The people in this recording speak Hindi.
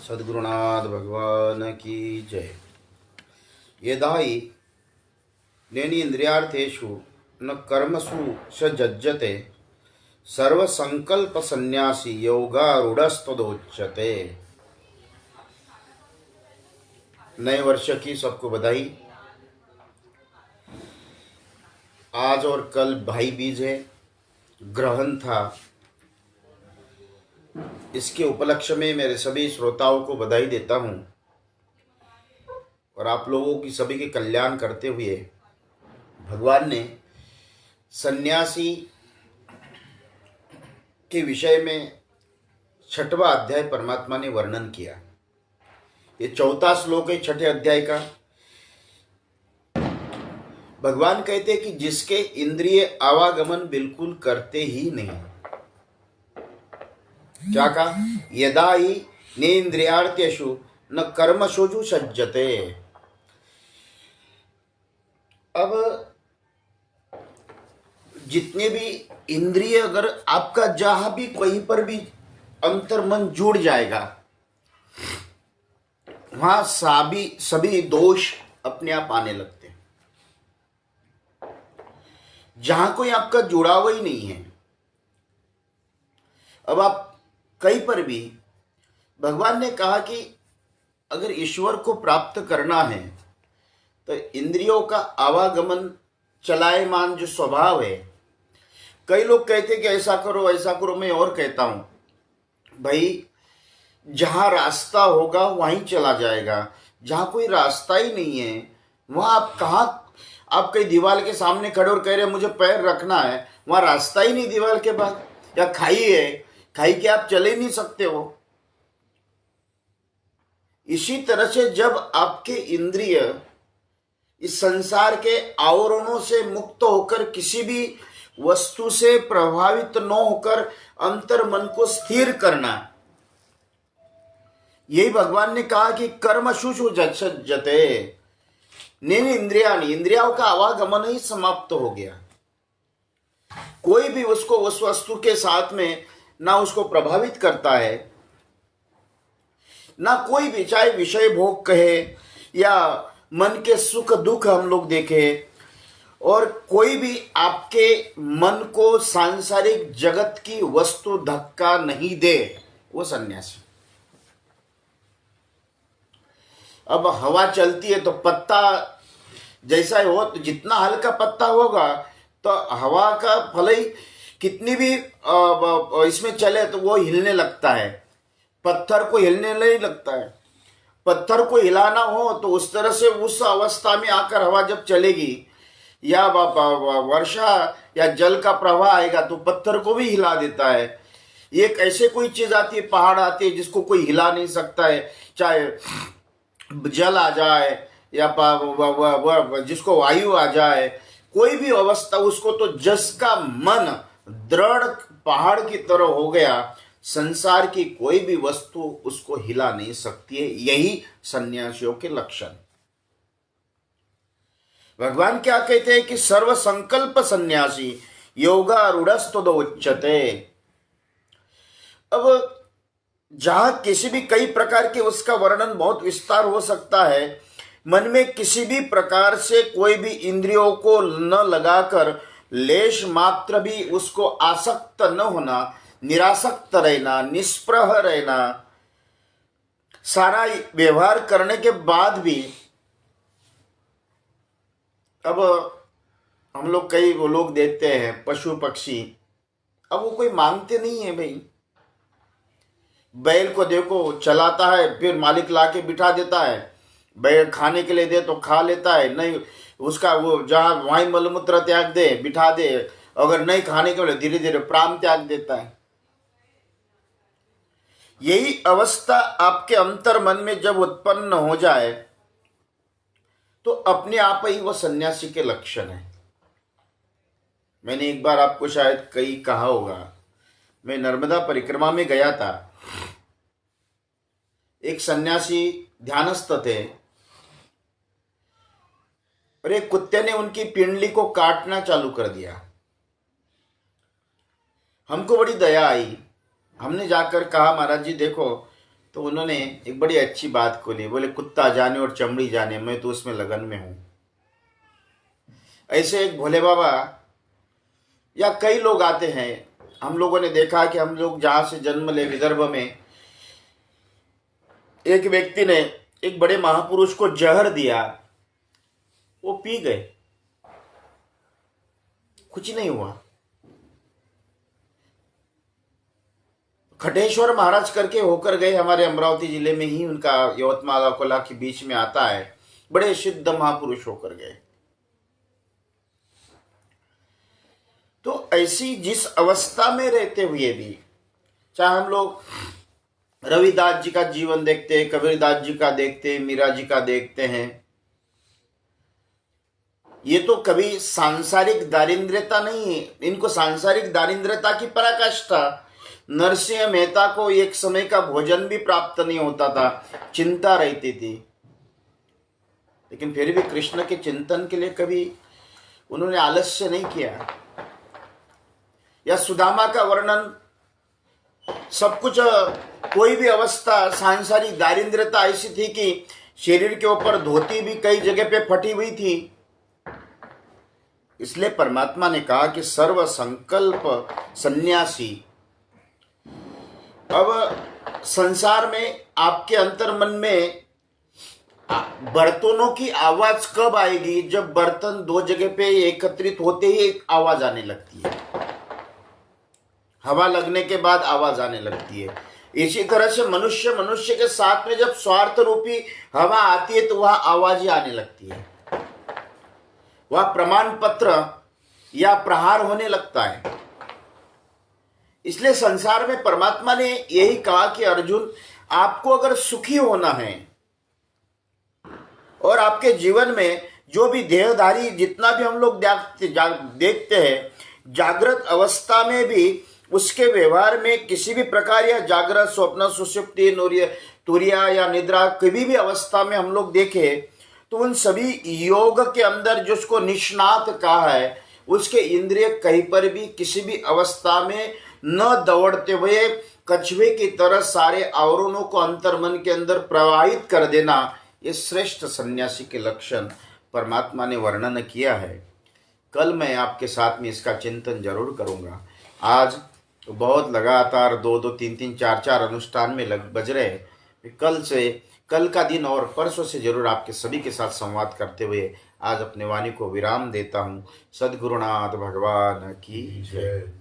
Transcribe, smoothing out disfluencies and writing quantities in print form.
सद्गुरुनाथ भगवान की जय। यदा हि नेन्द्रियार्थेषु न कर्मसु सज्जते सर्वसंकल्प संन्यासी योगारूढ़स्तदोच्यते। नए वर्ष की सबको बधाई। आज और कल भाई बीज है, ग्रहण था। इसके उपलक्ष्य में मेरे सभी श्रोताओं को बधाई देता हूं और आप लोगों की सभी के कल्याण करते हुए भगवान ने सन्यासी के विषय में 6वां अध्याय परमात्मा ने वर्णन किया। ये 4था श्लोक है 6ठे अध्याय का। भगवान कहते हैं कि जिसके इंद्रिय आवागमन बिल्कुल करते ही नहीं। क्या कहा? यदा ही नेन्द्रियार्थेषु न कर्मसु सज्जते। अब जितने भी इंद्रिय अगर आपका जहां भी कहीं पर भी अंतर्मन जुड़ जाएगा, वहां सभी दोष अपने आप आने लगते हैं। जहां कोई आपका जुड़ाव ही नहीं है, अब आप कहीं पर भी, भगवान ने कहा कि अगर ईश्वर को प्राप्त करना है तो इंद्रियों का आवागमन चलायमान जो स्वभाव है। कई लोग कहते कि ऐसा करो ऐसा करो, मैं और कहता हूं भाई जहां रास्ता होगा वहीं चला जाएगा। जहां कोई रास्ता ही नहीं है वहां आप कहां, आप कहीं दीवार के सामने खड़े और कह रहे मुझे पैर रखना है, वहां रास्ता ही नहीं दीवार के बाद, या खाई है, खाई के आप चले नहीं सकते हो। इसी तरह से जब आपके इंद्रिय इस संसार के आवरणों से मुक्त होकर किसी भी वस्तु से प्रभावित न होकर अंतर मन को स्थिर करना, यही भगवान ने कहा कि कर्मसु सज्जते। इंद्रियों का आवागमन ही समाप्त हो गया। कोई भी उसको उस वस्तु के साथ में ना उसको प्रभावित करता है, ना कोई भी, चाहे विषय भोग कहे या मन के सुख दुख हम लोग देखें, और कोई भी आपके मन को सांसारिक जगत की वस्तु धक्का नहीं दे, वो सन्यासी। अब हवा चलती है तो पत्ता जैसा हो, तो जितना हल्का पत्ता होगा तो हवा का भले ही कितनी भी इसमें चले तो वो हिलने लगता है। पत्थर को हिलने नहीं लगता है। पत्थर को हिलाना हो तो उस तरह से उस अवस्था में आकर हवा जब चलेगी, या वर्षा या जल का प्रवाह आएगा तो पत्थर को भी हिला देता है। एक ऐसे कोई चीज आती है, पहाड़ आती है जिसको कोई हिला नहीं सकता है, चाहे जल आ जाए या जिसको वायु आ जाए, कोई भी अवस्था उसको, तो जिसका मन दृढ़ पहाड़ की तरह हो गया, संसार की कोई भी वस्तु उसको हिला नहीं सकती है। यही सन्यासियों के लक्षण। भगवान क्या कहते हैं कि सर्व संकल्प सन्यासी योगारूढ़स्तदोच्यते। अब जहां किसी भी कई प्रकार के, उसका वर्णन बहुत विस्तार हो सकता है। मन में किसी भी प्रकार से कोई भी इंद्रियों को न लगाकर लेश मात्र भी उसको आसक्त न होना, निरासक्त रहना, निष्प्रह रहना, सारा व्यवहार करने के बाद भी। अब हम लोग कई वो लोग देखते हैं पशु पक्षी, अब वो कोई मांगते नहीं है भाई। बैल को देखो चलाता है, फिर मालिक लाके बिठा देता है, बैल खाने के लिए दे तो खा लेता है, नहीं उसका वो जहां वहीं मलमूत्र त्याग दे, बिठा दे, अगर नहीं खाने के लिए धीरे धीरे प्राण त्याग देता है। यही अवस्था आपके अंतर मन में जब उत्पन्न हो जाए तो अपने आप ही वो सन्यासी के लक्षण है। मैंने एक बार आपको शायद कहीं कहा होगा, मैं नर्मदा परिक्रमा में गया था। एक सन्यासी ध्यानस्थ थे और एक कुत्ते ने उनकी पिंडली को काटना चालू कर दिया। हमको बड़ी दया आई। हमने जाकर कहा महाराज जी देखो तो उन्होंने एक बड़ी अच्छी बात खोली, बोले कुत्ता जाने और चमड़ी जाने, मैं तो उसमें लगन में हूं। ऐसे एक भोले बाबा या कई लोग आते हैं। हम लोगों ने देखा कि हम लोग जहां से जन्म ले, विदर्भ में, एक व्यक्ति ने एक बड़े महापुरुष को जहर दिया, वो पी गए, कुछ नहीं हुआ। खटेश्वर महाराज करके होकर गए, हमारे अमरावती जिले में ही उनका यवतमाल अकोला के बीच में आता है, बड़े सिद्ध महापुरुष होकर गए। तो ऐसी जिस अवस्था में रहते हुए भी, चाहे हम लोग रविदास जी का जीवन देखते हैं, कबीरदास जी का देखते हैं, मीरा जी का देखते हैं, ये तो कभी सांसारिक दारिद्र्यता नहीं है, इनको सांसारिक दारिद्र्यता की पराकाष्ठा। नरसिंह मेहता को एक समय का भोजन भी प्राप्त नहीं होता था, चिंता रहती थी, लेकिन फिर भी कृष्ण के चिंतन के लिए कभी उन्होंने आलस्य नहीं किया। या सुदामा का वर्णन, सब कुछ, कोई भी अवस्था, सांसारिक दारिद्र्यता ऐसी थी कि शरीर के ऊपर धोती भी कई जगह पे फटी हुई थी। इसलिए परमात्मा ने कहा कि सर्व संकल्प सन्यासी। अब संसार में आपके अंतर मन में बर्तनों की आवाज कब आएगी? जब बर्तन दो जगह पे एकत्रित होते ही आवाज आने लगती है, हवा लगने के बाद आवाज आने लगती है। इसी तरह से मनुष्य के साथ में जब स्वार्थ रूपी हवा आती है तो वह आवाज ही आने लगती है, वह प्रमाण पत्र या प्रहार होने लगता है। इसलिए संसार में परमात्मा ने यही कहा कि अर्जुन, आपको अगर सुखी होना है और आपके जीवन में जो भी देहधारी, जितना भी हम लोग देखते हैं, जागृत अवस्था में भी उसके व्यवहार में किसी भी प्रकार या जागृत, स्वप्न, सुषुप्ति, तुरिया या निद्रा, कभी भी अवस्था में हम लोग देखें तो उन सभी योग के अंदर जो उसको निष्णात कहा है, उसके इंद्रिय कहीं पर भी किसी भी अवस्था में न दौड़ते हुए कछुए की तरह सारे आवरणों को अंतर्मन के अंदर प्रवाहित कर देना, ये श्रेष्ठ सन्यासी के लक्षण परमात्मा ने वर्णन किया है। कल मैं आपके साथ में इसका चिंतन जरूर करूंगा। आज बहुत लगातार 2-2, 3-3, 4-4 अनुष्ठान में बज रहे हैं। कल का दिन और परसों से जरूर आपके सभी के साथ संवाद करते हुए आज अपने वाणी को विराम देता हूँ। सद्गुरुनाथ भगवान की जय।